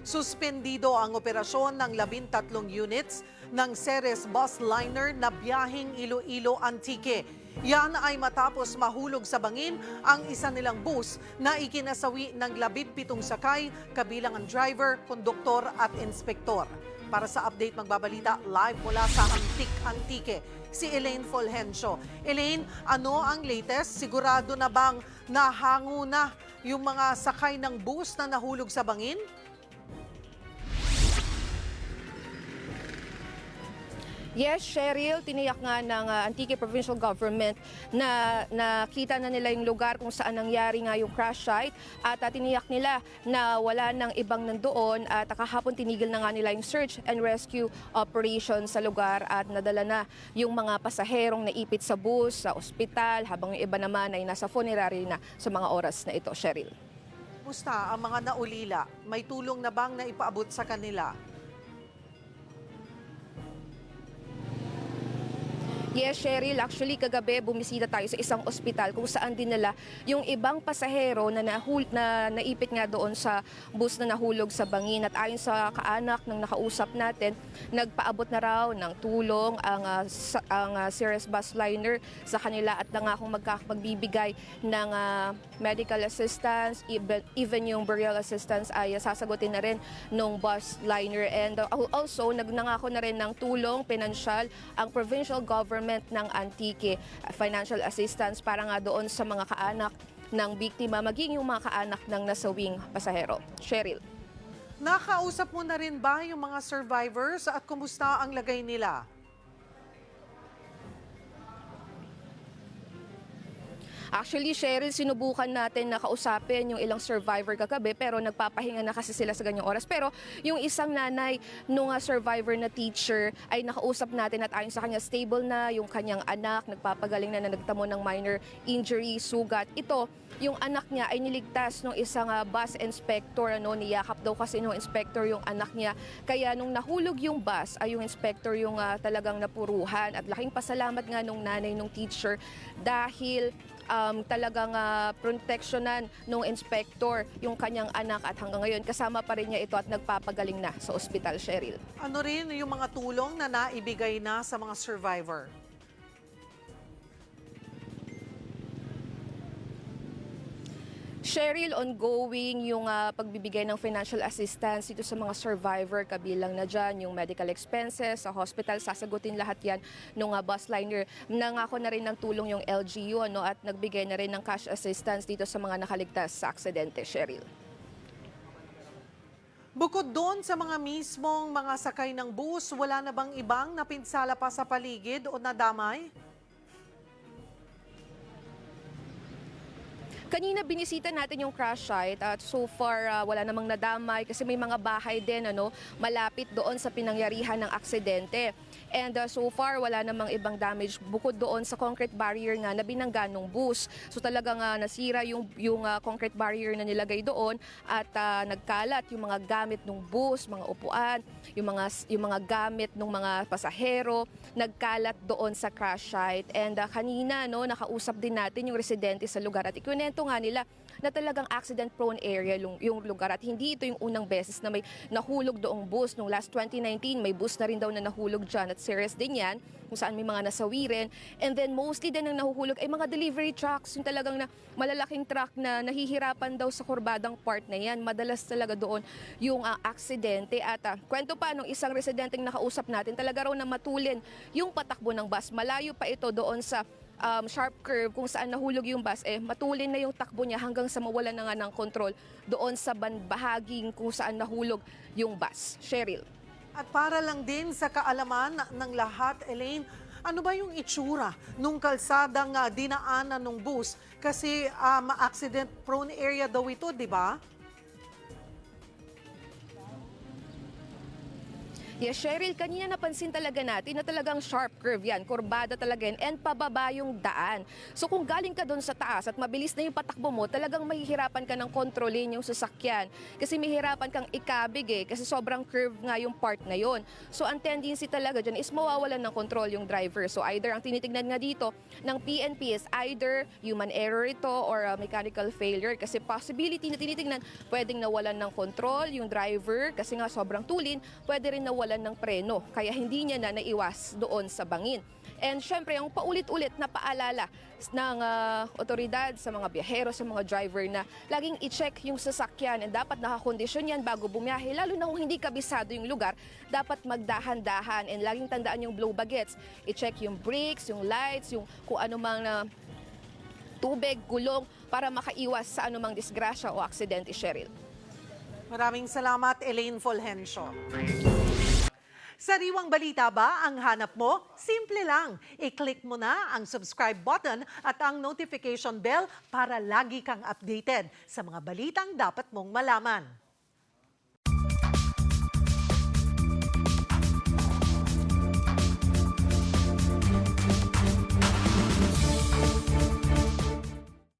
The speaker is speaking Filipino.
Suspendido ang operasyon ng 13 units ng Ceres bus liner na biyaheng Iloilo-Antique. Yan ay matapos mahulog sa bangin ang isa nilang bus na ikinasawi ng 17 sakay, kabilang ang driver, konduktor at inspektor. Para sa update, magbabalita live mula sa Antique, si Elaine Fulgencio. Elaine, ano ang latest? Sigurado na bang nahango na yung mga sakay ng bus na nahulog sa bangin? Yes, Cheryl, tiniyak nga ng Antique Provincial Government na nakita na nila yung lugar kung saan nangyari nga yung crash site at tiniyak nila na wala nang ibang nandoon at kahapon tinigil na nga nila yung search and rescue operation sa lugar at nadala na yung mga pasaherong naipit sa bus, sa ospital, habang yung iba naman ay nasa funerary na sa mga oras na ito, Cheryl. Musta ang mga naulila? May tulong na bang naipaabot sa kanila? Yes, Cheryl. Actually, kagabi bumisita tayo sa isang ospital kung saan dinala yung ibang pasahero na naipit nga doon sa bus na nahulog sa bangin. At ayon sa kaanak ng nakausap natin, nagpaabot na raw ng tulong ang Ceres bus liner sa kanila at nangakong magbibigay ng medical assistance, even yung burial assistance ay sasagutin na rin ng bus liner. And also, nagnangako na rin ng tulong pinansyal ang provincial government ng Antique, financial assistance para nga doon sa mga kaanak ng biktima, maging yung mga kaanak ng nasawing pasahero. Cheryl. Nakausap mo na rin ba yung mga survivors at kumusta ang lagay nila? Actually, Cheryl, sinubukan natin na kausapin yung ilang survivor kagabi pero nagpapahinga na kasi sila sa ganyang oras. Pero yung isang nanay nung survivor na teacher ay nakausap natin at ayon sa kanya stable na yung kanyang anak, nagpapagaling na nagtamo ng minor injury, sugat. Ito, yung anak niya ay niligtas ng isang bus inspector, niyakap daw kasi ng inspector yung anak niya. Kaya nung nahulog yung bus, ay yung inspector yung talagang napuruhan. At laking pasalamat nga nung nanay nung teacher dahil talagang proteksyonan ng inspector yung kanyang anak at hanggang ngayon kasama pa rin niya ito at nagpapagaling na sa ospital, Cheryl. Ano rin yung mga tulong na naibigay na sa mga survivor? Cheryl, ongoing yung pagbibigay ng financial assistance dito sa mga survivor, kabilang na dyan yung medical expenses, sa hospital, sasagutin lahat yan ng bus liner. Nangako na rin ng tulong yung LGU at nagbigay na rin ng cash assistance dito sa mga nakaligtas sa aksidente, Cheryl. Bukod doon sa mga mismong mga sakay ng bus, wala na bang ibang napinsala pa sa paligid o nadamay? Kanina binisita natin yung crash site at so far wala namang nadamay kasi may mga bahay din malapit doon sa pinangyarihan ng aksidente. And so far wala namang ibang damage bukod doon sa concrete barrier nga na binangga ng bus. So talagang nasira yung concrete barrier na nilagay doon at nagkalat yung mga gamit ng bus, mga upuan, yung mga gamit ng mga pasahero, nagkalat doon sa crash site. And kanina nakausap din natin yung residente sa lugar at ikwento nga nila na talagang accident-prone area yung lugar at hindi ito yung unang beses na may nahulog doong bus. Noong last 2019, may bus na rin daw na nahulog dyan at Ceres din yan, kung saan may mga nasawi rin. And then mostly din ang nahuhulog ay mga delivery trucks, yung talagang malalaking truck na nahihirapan daw sa kurbadang part na yan. Madalas talaga doon yung aksidente at kwento pa nung isang residenteng nakausap natin, talaga raw na matulin yung patakbo ng bus. Malayo pa ito doon sa sharp curve kung saan nahulog yung bus, matulin na yung takbo niya hanggang sa mawala na nga ng control doon sa bahaging kung saan nahulog yung bus. Cheryl. At para lang din sa kaalaman ng lahat, Elaine, ano ba yung itsura nung kalsadang dinaanan ng bus? Kasi accident-prone area daw ito, di ba? Yes, Cheryl, kanina napansin talaga natin na talagang sharp curve yan, kurbada talaga yan, and pababa yung daan. So kung galing ka doon sa taas at mabilis na yung patakbo mo, talagang mahihirapan ka ng kontrolin yung sasakyan. Kasi mahihirapan kang ikabig kasi sobrang curve nga yung part na yon. So ang tendency talaga dyan is mawawalan ng control yung driver. So either ang tinitignan nga dito ng PNP is either human error ito or mechanical failure. Kasi possibility na tinitignan, pwedeng nawalan ng control yung driver kasi nga sobrang tulin, pwede rin nawalan ng preno, kaya hindi niya na naiwas doon sa bangin. And syempre, yung paulit-ulit na paalala ng otoridad sa mga biyahero, sa mga driver na laging i-check yung sasakyan and dapat nakakondisyon yan bago bumiyahe, lalo na kung hindi kabisado yung lugar, dapat magdahan-dahan and laging tandaan yung blow bagets. I-check yung brakes, yung lights, yung kung ano mang tubig, gulong, para makaiwas sa anumang disgrasya o aksidente, Cheryl. Maraming salamat, Elaine Fulgencio. Sariwang balita ba ang hanap mo? Simple lang. I-click mo na ang subscribe button at ang notification bell para lagi kang updated sa mga balitang dapat mong malaman.